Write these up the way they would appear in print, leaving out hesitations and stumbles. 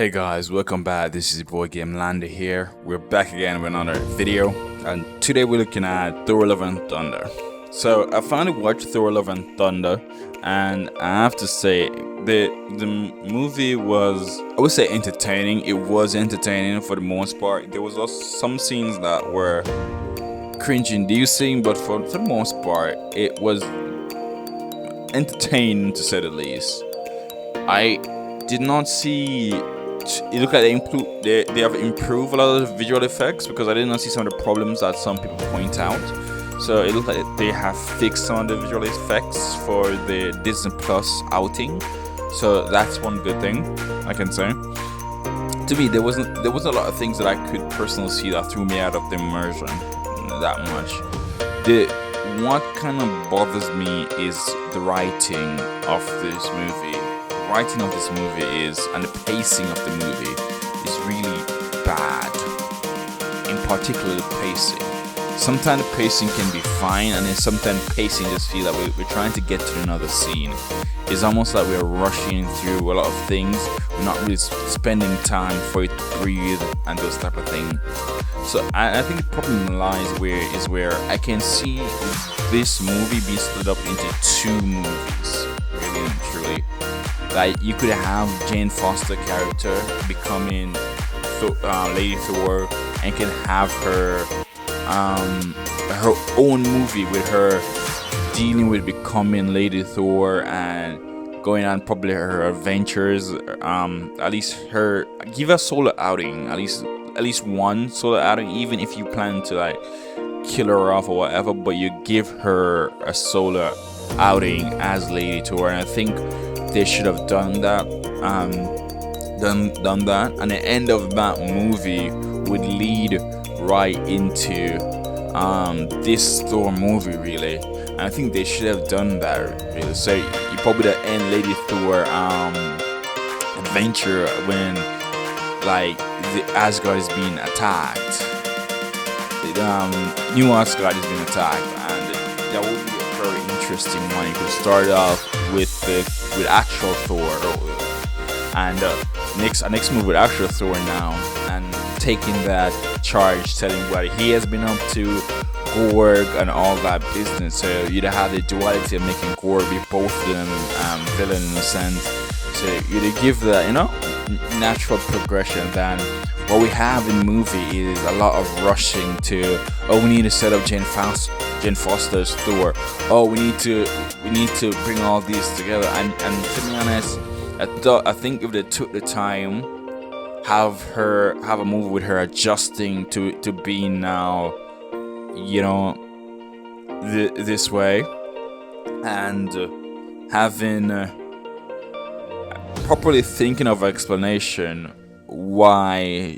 Hey guys, welcome back. This is your boy Gamelander here. We're back again with another video, and today we're looking at Thor: Love and Thunder. So I finally watched Thor: Love and Thunder, and I have to say the movie was, I would say, entertaining. It was entertaining for the most part. There was also some scenes that were cringe-inducing, but for the most part, it was entertaining to say the least. I did not see. It looked like they have improved a lot of the visual effects, because I did not see some of the problems that some people point out. So it looked like they have fixed some of the visual effects for the Disney Plus outing. So that's one good thing I can say. To me, there wasn't a lot of things that I could personally see that threw me out of the immersion that much. What kind of bothers me is the writing of this movie. Writing of this movie and the pacing of the movie is really bad. In particular, the pacing. Sometimes the pacing can be fine, and then sometimes pacing just feel that we're trying to get to another scene. It's almost like we're rushing through a lot of things. We're not really spending time for it to breathe and those type of things. So I think the problem lies where I can see this movie be split up into two movies, really and truly. Like, you could have Jane Foster character becoming Lady Thor, and can have her own movie with her dealing with becoming Lady Thor and going on probably her adventures. At least her give a solo outing, at least one solo outing, even if you plan to like kill her off or whatever, but you give her a solo outing as Lady Thor, and I think they should have done that. Done that, and the end of that movie would lead right into this Thor movie, really. And I think they should have done that, really. So you probably end Lady Thor adventure when like the Asgard is being attacked. New Asgard is being attacked, and that would be a very interesting one. You could start off with actual Thor, and next move with actual Thor now, and taking that charge, telling what he has been up to, Gorg and all that business. So you'd have the duality of making Gorg be both of them villain in a sense. So you'd give that, natural progression. Than what we have in the movie is a lot of rushing to, we need to set up Jane Foster's Thor. We need to bring all these together. And to be honest, I think if they took the time, have a movie with her adjusting to being now, this way, and having properly thinking of explanation why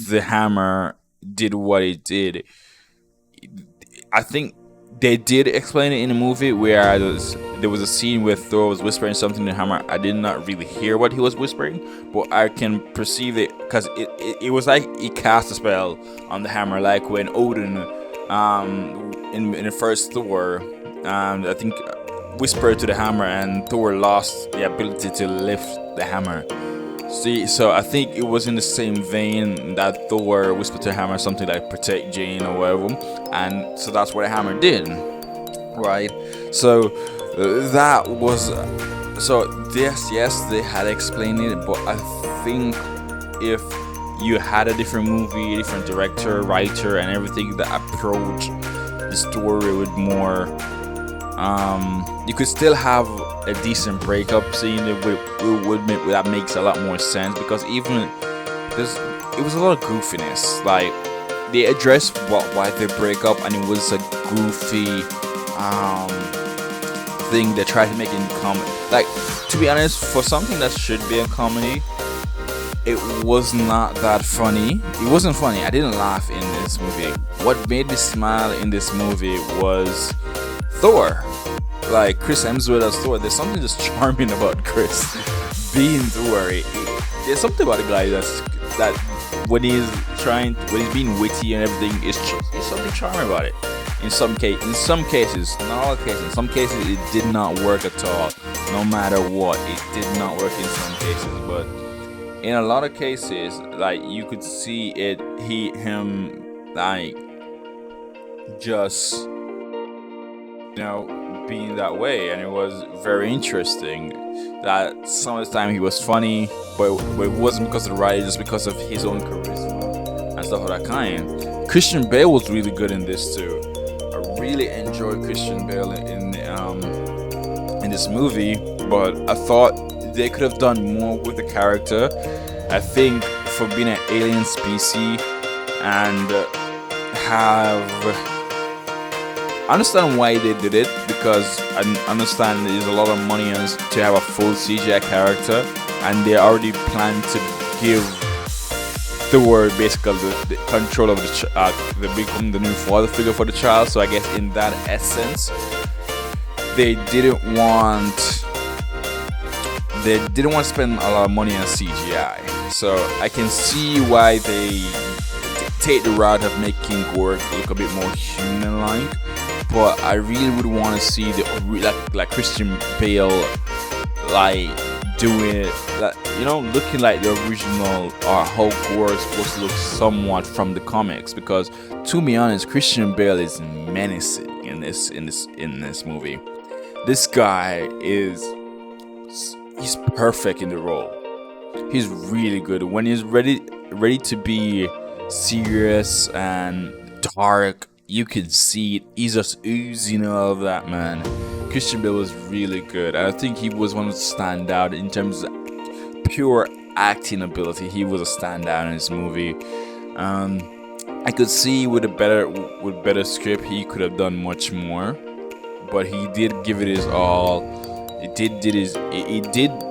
the hammer did what it did. I think they did explain it in the movie, where there was a scene where Thor was whispering something to the hammer. I did not really hear what he was whispering, but I can perceive it, because it was like he cast a spell on the hammer, like when Odin in the first Thor, I think whispered to the hammer, and Thor lost the ability to lift the hammer. So I think it was in the same vein that Thor whispered to the hammer something like protect Jane or whatever, and so that's what the hammer did, right? So that was, yes, they had explained it, but I think if you had a different movie, a different director, writer, and everything that approached the story with more, you could still have a decent breakup scene that makes a lot more sense, because it was a lot of goofiness. Like, they addressed why they break up, and it was a goofy thing they tried to make in comedy. Like, to be honest, for something that should be a comedy, it was not that funny. It wasn't funny. I didn't laugh in this movie. What made me smile in this movie was Thor. Like, Chris Hemsworth as Thor. There's something just charming about Chris being Thor. There's something about the guy that when he's being witty and everything, is something charming about it. In some cases, not all cases. In some cases, it did not work at all. No matter what, it did not work in some cases. But in a lot of cases, like you could see it, him, like just being that way, and it was very interesting. That some of the time he was funny, but it wasn't because of the writing, just because of his own charisma and stuff of that kind. Christian Bale was really good in this too. I really enjoyed Christian Bale in this movie, but I thought they could have done more with the character. I think for being an alien species and I understand why they did it, because I understand there's a lot of money to have a full CGI character, and they already plan to give Thor basically the control of the become the new father figure for the child. So I guess in that essence, they didn't want to spend a lot of money on CGI. So I can see why they take the route of making Gorg look a bit more human-like. But I really would want to see like Christian Bale like doing it, like, looking like the original or how Gorg is supposed to look somewhat from the comics. Because to be honest, Christian Bale is menacing in this movie. This guy he's perfect in the role. He's really good when he's ready to be serious and dark. You can see it. He's just oozing all of that, man. Christian Bale was really good. I think he was one of the standout in terms of pure acting ability. He was a standout in this movie. I could see with better script, he could have done much more, but he did give it his all. He did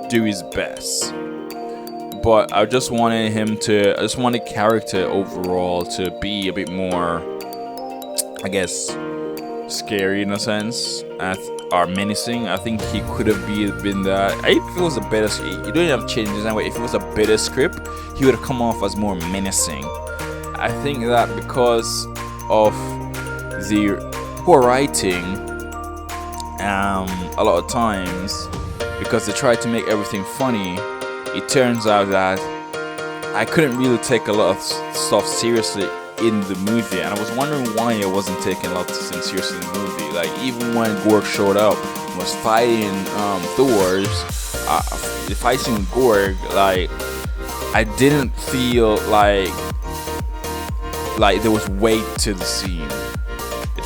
do his best. But I just wanted the character overall to be a bit more, I guess, scary in a sense, or menacing. I think he could have been that. If it was a better, you don't have to change this anyway. If it was a better script, he would have come off as more menacing. I think that because of the poor writing, a lot of times, because they tried to make everything funny, it turns out that I couldn't really take a lot of stuff seriously in the movie, and I was wondering why I wasn't taking a lot of things seriously in the movie. Like, even when Gorg showed up and was fighting the fighting with Gorg, like, I didn't feel like there was weight to the scene. It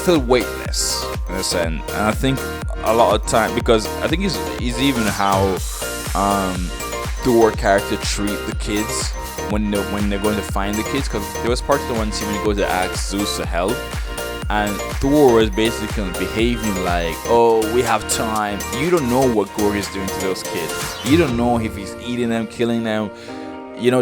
felt weightless in a sense, and I think a lot of time, because I think it's even how Thor character treat the kids when they're going to find the kids, because there was part of the one scene when he goes to ask Zeus to help, and Thor was basically kind of behaving like, oh, we have time. You don't know what Gorg is doing to those kids. You don't know if he's eating them, killing them,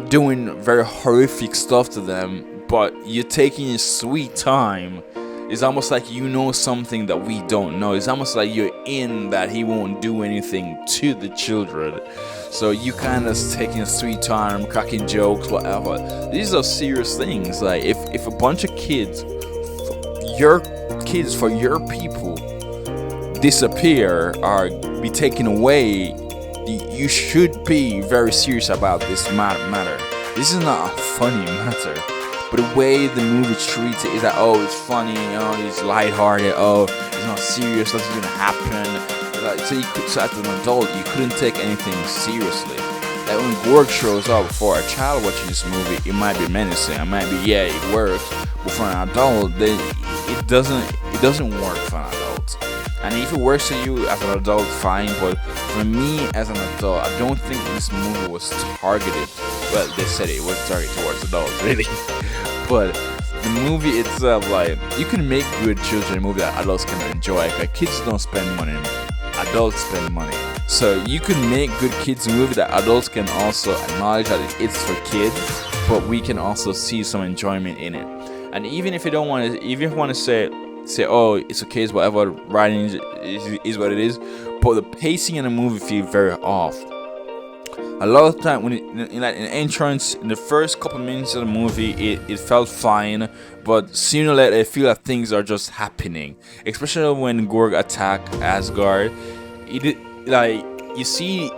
doing very horrific stuff to them, but you're taking your sweet time. It's almost like you know something that we don't know. It's almost like you're in that he won't do anything to the children. So you kind of taking a sweet time, cracking jokes, whatever. These are serious things. Like, if a bunch of kids, your kids for your people, disappear or be taken away, you should be very serious about this matter. This is not a funny matter. But the way the movie treats it is that, oh, it's funny, it's lighthearted, oh, it's not serious, nothing's gonna happen. Like, so as an adult, you couldn't take anything seriously. Like, when Gorg shows up for a child watching this movie, it might be menacing. It might be, yeah, it works. But for an adult, it doesn't work for an adult. And if it works for you as an adult, fine. But for me as an adult, I don't think this movie was targeted. Well, they said it was targeted towards adults, really. But the movie itself, like, you can make good children movie that adults can enjoy. Like, kids don't spend money, adults spend money. So you can make good kids movie that adults can also acknowledge that it's for kids, but we can also see some enjoyment in it. And even if you don't want to, even if you want to say, oh, it's okay, it's whatever, writing is what it is, but the pacing in the movie feels very off. A lot of the time, when in entrance, in the first couple minutes of the movie, it felt fine, but sooner or later, I feel that things are just happening. Especially when Gorg attack Asgard, you see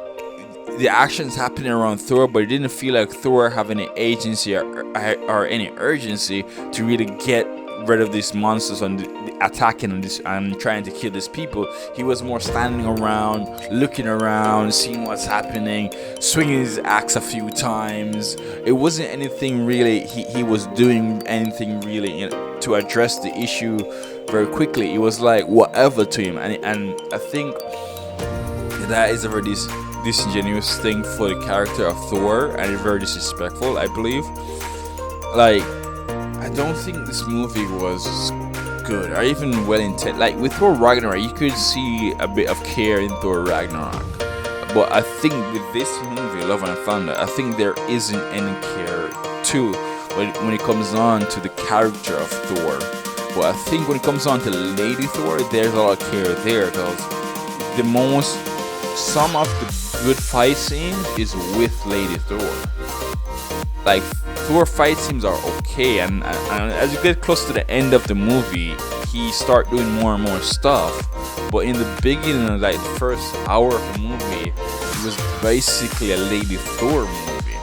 the actions happening around Thor, but it didn't feel like Thor have any agency or any urgency to really get rid of these monsters and attacking and trying to kill these people. He was more standing around, looking around, seeing what's happening, swinging his axe a few times. It wasn't anything really. He was doing anything really, to address the issue very quickly. It was like whatever to him, and I think that is a very disingenuous thing for the character of Thor, and it's very disrespectful, I believe. Like, I don't think this movie was good or even well intended. Like with Thor Ragnarok, you could see a bit of care in Thor Ragnarok, but I think with this movie, Love and Thunder, I think there isn't any care too when it comes on to the character of Thor. But I think when it comes on to Lady Thor, there's a lot of care there, because some of the good fight scenes is with Lady Thor. Like, Thor fight scenes are okay, and as you get close to the end of the movie, he start doing more and more stuff. But in the beginning, like the first hour of the movie, it was basically a Lady Thor movie.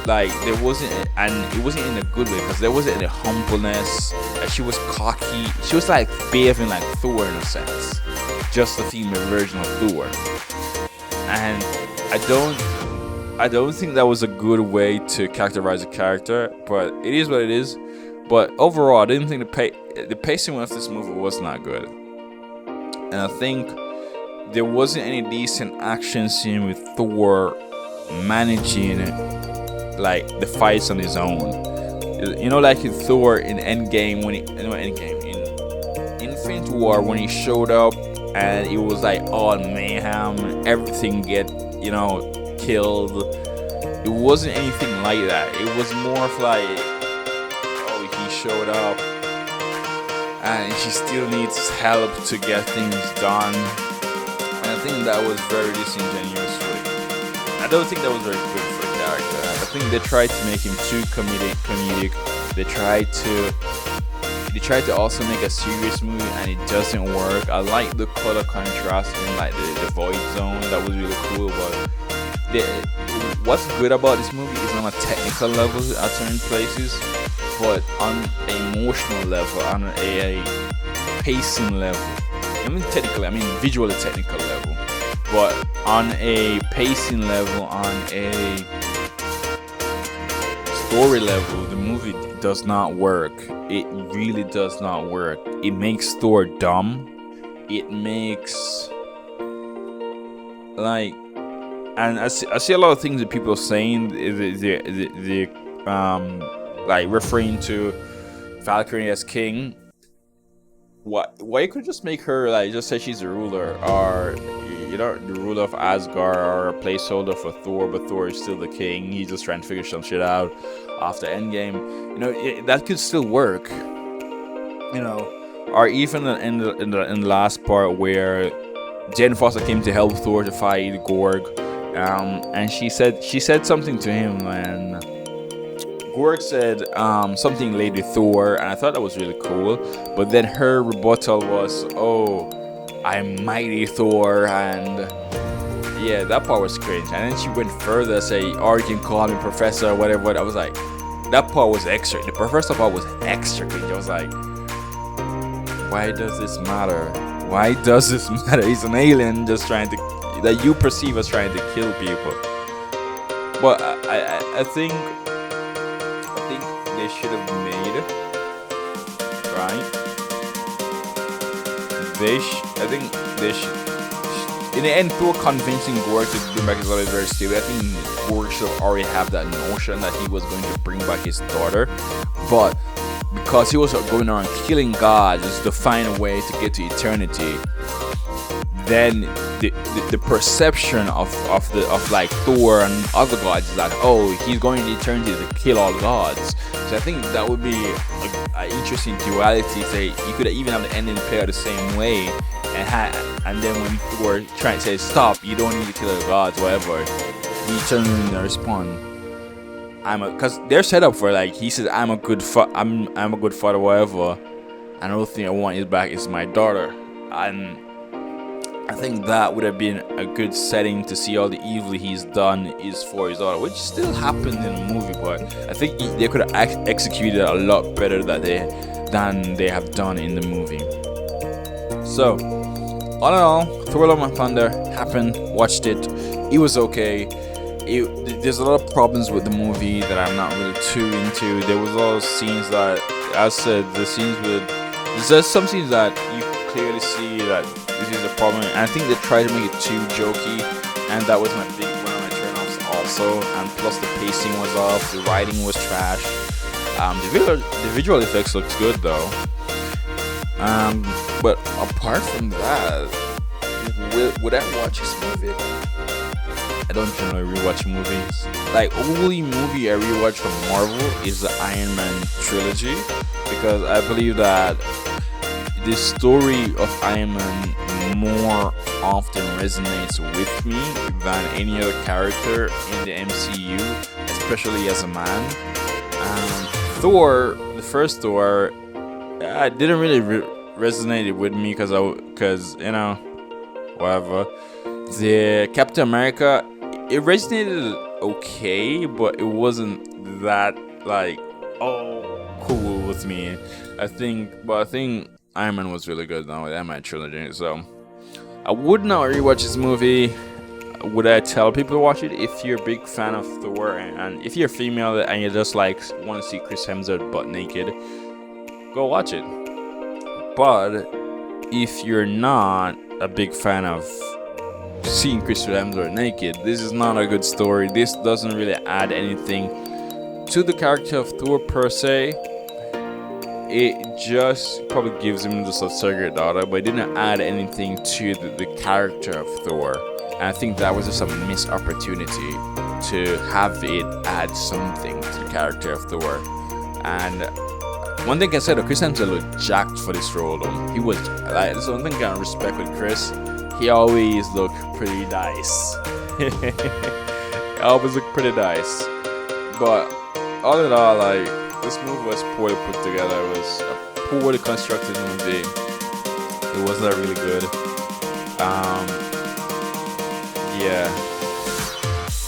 Like, there wasn't, and it wasn't in a good way, because there wasn't any humbleness. She was cocky. She was like behaving like Thor in a sense, just the female version of Thor. And I don't think that was a good way to characterize a character, but it is what it is. But overall, I didn't think the pacing of this movie was not good, and I think there wasn't any decent action scene with Thor managing like the fights on his own. Like in Thor in Endgame, in Infinite War, when he showed up and it was like all mayhem, everything get killed. It wasn't anything like that. It was more of like, oh, he showed up and she still needs help to get things done. And I think that was very disingenuous for him. I don't think that was very good for the character. I think they tried to make him too comedic. They tried to also make a serious movie, and it doesn't work. I like the color contrast in like the void zone. That was really cool. But what's good about this movie is on a technical level at certain places, but on an emotional level, on a pacing level. Visually technical level, but on a pacing level, on a story level, the movie does not work. It really does not work. It makes Thor dumb. It makes and I see a lot of things that people are saying. Like referring to Valkyrie as king. Why you could just make her just say she's the ruler, or the ruler of Asgard, or a placeholder for Thor, but Thor is still the king. He's just trying to figure some shit out after Endgame. That could still work. Or even in the last part where Jane Foster came to help Thor to fight Gorg, and she said something to him, and Gorg said something Lady Thor, and I thought that was really cool. But then her rebuttal was, "Oh, I'm mighty Thor," and yeah, that part was cringe. And then she went further, say, "Or you can call me Professor," or whatever. I was like, that part was extra. The Professor part was extra cringe. I was like, why does this matter? Why does this matter? He's an alien just trying to, that you perceive as trying to kill people. But I think they should have made, right? I think they should. In the end, Thor convincing Gorg to bring back his daughter is very stupid. I think Gorg should already have that notion that he was going to bring back his daughter, but because he was going around killing gods to find a way to get to eternity, then the perception of Thor and other gods is that, oh, he's going to eternity to kill all gods. So I think that would be an interesting duality. Say you could even have the ending play out the same way, and then when Thor trying to say stop, you don't need to kill the gods, whatever, he turns and respond, because they're set up for, like, he says, I'm a good father, whatever. Another thing I want is back is my daughter, and I think that would have been a good setting to see all the evil he's done is for his daughter, which still happened in the movie, but I think they could have executed it a lot better than they have done in the movie. So, all in all, Thor: Love and Thunder happened, watched it. It was okay. There's a lot of problems with the movie that I'm not really too into. There was a lot of scenes that, as I said, there's just some scenes that you clearly see that this is a problem. And I think they tried to make it too jokey, and that was one of my turn-offs also. And plus the pacing was off, the writing was trash. The visual effects looks good though. But apart from that, would I watch this movie? I don't generally rewatch movies. Like, only movie I rewatch from Marvel is the Iron Man trilogy, because I believe that the story of Iron Man more often resonates with me than any other character in the MCU, especially as a man. Thor, the first Thor, didn't really resonate with me because whatever. The Captain America, it resonated okay, but it wasn't that like cool with me. I think Iron Man was really good though with Iron Man trilogy. So I would not rewatch this movie. Would I tell people to watch it? If you're a big fan of Thor and if you're female and you just like want to see Chris Hemsworth butt naked, go watch it. But if you're not a big fan of seeing Chris Hemsworth naked, this is not a good story. This doesn't really add anything to the character of Thor per se. It just probably gives him just a surrogate daughter, but it didn't add anything to the character of Thor. And I think that was just a missed opportunity to have it add something to the character of Thor. And one thing I said, Chris Hemsworth looked jacked for this role though. He was like, that's one thing I can respect with Chris. He always looked pretty nice. He always looked pretty nice. But all in all, like, this movie was poorly put together. It was a poorly constructed movie. It wasn't really good. Yeah.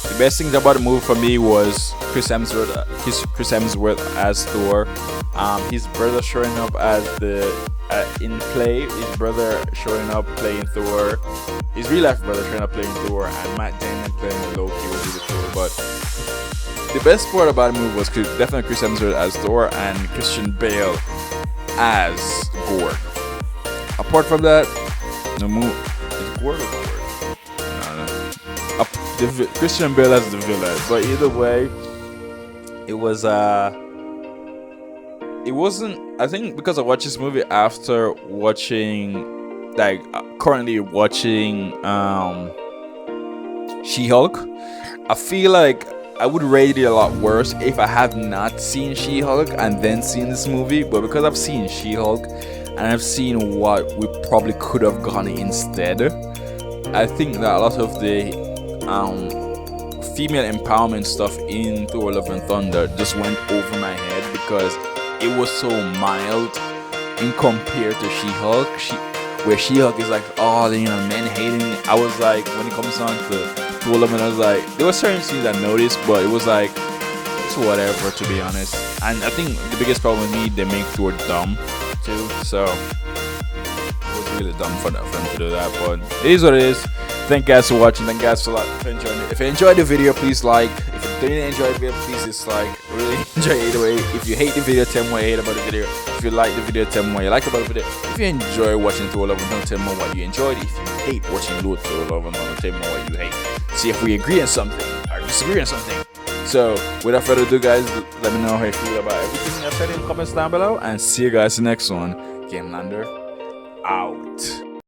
The best thing about the movie for me was Chris Hemsworth as Thor. His brother showing up as in play. His brother showing up playing Thor. His real life brother showing up playing Thor, and Matt Damon playing Loki was really cool. But the best part about the movie was definitely Chris Hemsworth as Thor and Christian Bale as Gore. Apart from that, the movie is Gore or Gore? Christian Bale as the villain. But either way, it wasn't. I think because I watched this movie after watching, like, currently watching She-Hulk, I feel like I would rate it a lot worse if I have not seen She-Hulk and then seen this movie. But because I've seen She-Hulk and I've seen what we probably could have gone instead, I think that a lot of the female empowerment stuff in Thor: Love and Thunder just went over my head because it was so mild in compared to She-Hulk, where She-Hulk is like all men hating. I was like, when it comes on to Thor: Love and Thunder, I was like, there were certain scenes I noticed, but it was like, it's whatever, to be honest. And I think the biggest problem with me, they make Thor dumb too, so it was really dumb for them to do that. But it is what it is. Thank you guys for watching. Thank you guys for enjoying it. If you enjoyed the video, please like. If you didn't enjoy the video, please dislike. Really enjoy it either way. If you hate the video, tell me what you hate about the video. If you like the video, tell me what you like about the video. If you enjoy watching Thor: Love and Thunder, tell me what you enjoyed. If you hate watching Thor: Love and Thunder, tell me what you hate. See if we agree on something or disagree on something. So, without further ado, guys, let me know how you feel about everything I said in the comments down below. And see you guys in the next one. Gamelander out.